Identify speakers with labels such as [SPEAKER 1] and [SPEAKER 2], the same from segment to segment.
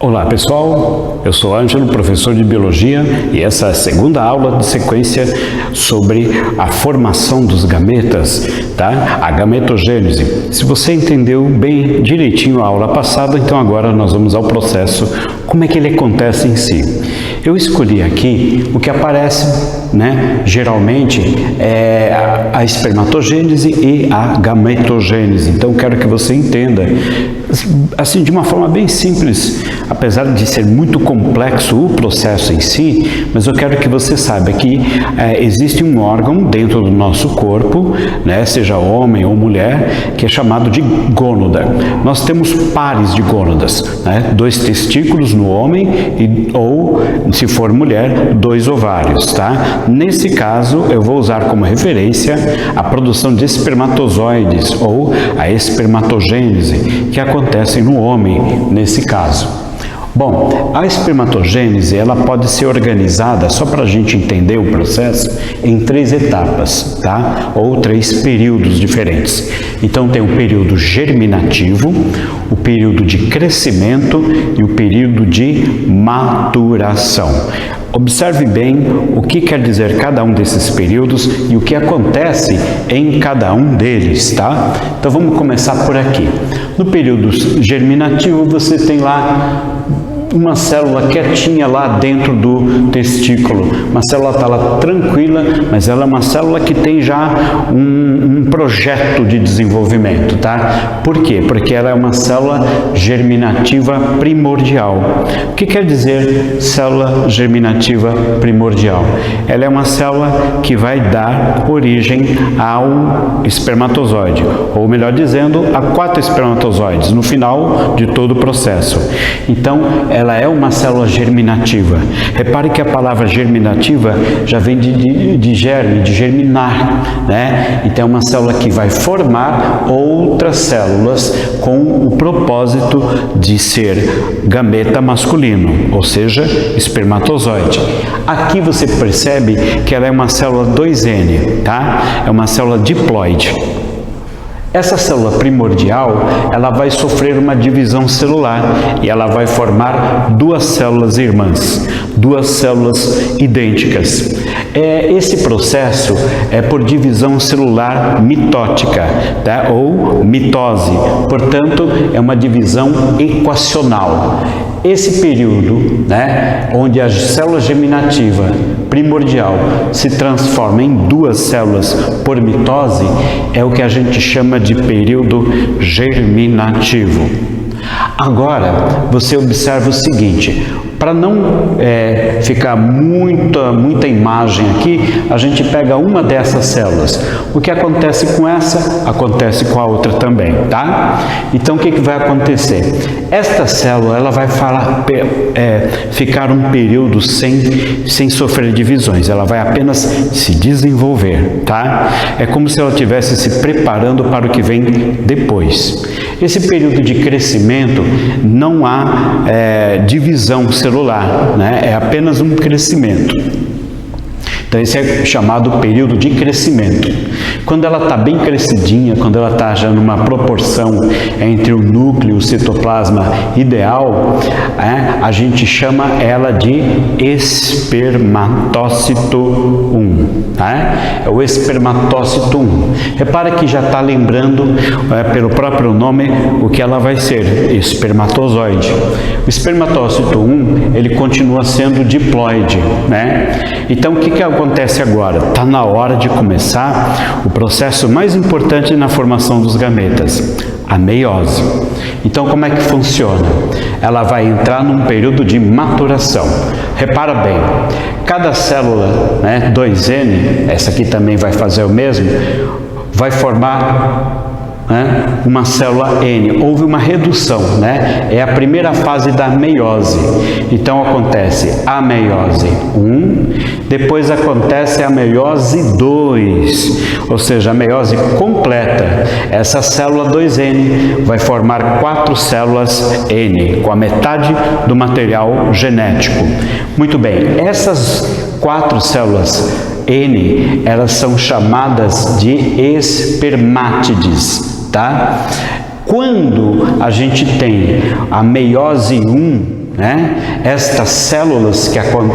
[SPEAKER 1] Olá pessoal, eu sou Ângelo, professor de Biologia, e essa é a segunda aula de sequência sobre a formação dos gametas, tá? A gametogênese. Se você entendeu bem direitinho a aula passada, então agora nós vamos ao processo, como é que ele acontece em si. Eu escolhi aqui o que aparece, geralmente é a espermatogênese e a gametogênese. Então quero que você entenda, assim, de uma forma bem simples, apesar de ser muito complexo o processo em si, mas eu quero que você saiba que existe um órgão dentro do nosso corpo, seja homem ou mulher, que é chamado de gônada. Nós temos pares de gônadas, 2 testículos no homem ou, se for mulher, 2 ovários, tá? Nesse caso, eu vou usar como referência a produção de espermatozoides ou a espermatogênese, que acontece no homem nesse caso. Bom, a espermatogênese ela pode ser organizada, só para a gente entender o processo, em 3 etapas, tá? Ou 3 períodos diferentes. Então tem o período germinativo, o período de crescimento e o período de maturação. Observe bem o que quer dizer cada um desses períodos e o que acontece em cada um deles, tá? Então vamos começar por aqui. No período germinativo você tem lá uma célula quietinha lá dentro do testículo. Uma célula está lá tranquila, mas ela é uma célula que tem já um projeto de desenvolvimento, tá? Por quê? Porque ela é uma célula germinativa primordial. O que quer dizer célula germinativa primordial? Ela é uma célula que vai dar origem ao espermatozoide, ou melhor dizendo, a 4 espermatozoides no final de todo o processo. Então, ela é uma célula germinativa. Repare que a palavra germinativa já vem de germe, de germinar, Então é uma célula que vai formar outras células com o propósito de ser gameta masculino, ou seja, espermatozoide. Aqui você percebe que ela é uma célula 2N, tá? É uma célula diploide. Essa célula primordial, ela vai sofrer uma divisão celular e ela vai formar 2 células irmãs, 2 células idênticas. Esse processo é por divisão celular mitótica, tá? Ou mitose, portanto, é uma divisão equacional. Esse período, onde a célula germinativa primordial se transforma em 2 células por mitose, é o que a gente chama de período germinativo. Agora, você observa o seguinte, para não ficar muita imagem aqui, a gente pega uma dessas células. O que acontece com essa, acontece com a outra também, tá? Então, o que vai acontecer? Esta célula, ela vai ficar um período sem sofrer divisões, ela vai apenas se desenvolver, tá? É como se ela estivesse se preparando para o que vem depois. Esse período de crescimento, não há divisão celular, é apenas um crescimento. Então esse é chamado período de crescimento. Quando ela está bem crescidinha, quando ela está já numa proporção entre o núcleo e o citoplasma ideal, a gente chama ela de espermatócito 1. É o espermatócito 1. Repara que já está lembrando, pelo próprio nome, o que ela vai ser, espermatozoide. O espermatócito 1, ele continua sendo diploide, Então o que acontece agora? Está na hora de começar o processo mais importante na formação dos gametas, a meiose. Então como é que funciona? Ela vai entrar num período de maturação. Repara bem, cada célula, 2N, essa aqui também vai fazer o mesmo, vai formar uma célula N. Houve uma redução, É a primeira fase da meiose. Então acontece a meiose 1, depois acontece a meiose 2, ou seja, a meiose completa. Essa célula 2N vai formar 4 células N, com a metade do material genético. Muito bem, essas 4 células N, elas são chamadas de espermátides, tá? Quando a gente tem a meiose 1, né, estas células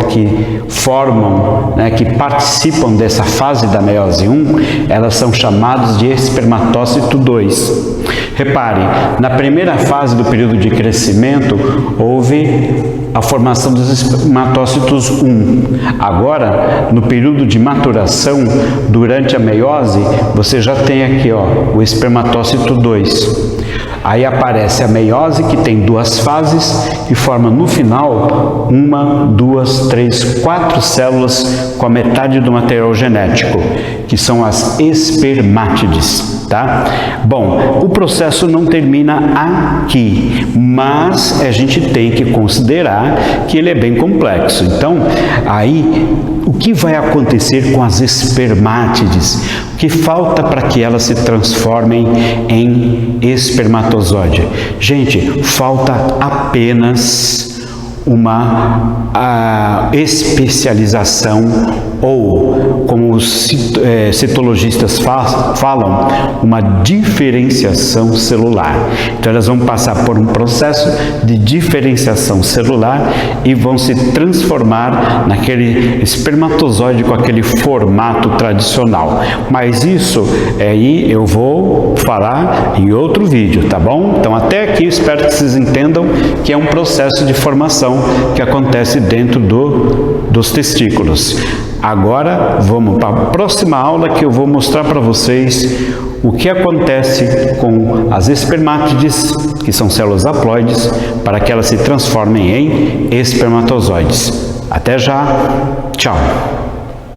[SPEAKER 1] que formam, né, que participam dessa fase da meiose 1, elas são chamadas de espermatócito 2. Repare, na primeira fase do período de crescimento, houve a formação dos espermatócitos 1. Agora, no período de maturação, durante a meiose, você já tem aqui, ó, o espermatócito 2. Aí aparece a meiose, que tem 2 fases e forma no final 1, 2, 3, 4 células com a metade do material genético, que são as espermátides, tá? Bom, o processo não termina aqui, mas a gente tem que considerar que ele é bem complexo. Então, aí, o que vai acontecer com as espermátides? O que falta para que elas se transformem em espermatozoide? Gente, falta apenas uma especialização, ou, como os citologistas falam, uma diferenciação celular. Então, elas vão passar por um processo de diferenciação celular e vão se transformar naquele espermatozoide com aquele formato tradicional. Mas isso aí eu vou falar em outro vídeo, tá bom? Então, até aqui, espero que vocês entendam que é um processo de formação que acontece dentro dos testículos. Agora vamos para a próxima aula, que eu vou mostrar para vocês o que acontece com as espermátides, que são células haploides, para que elas se transformem em espermatozoides. Até já, tchau!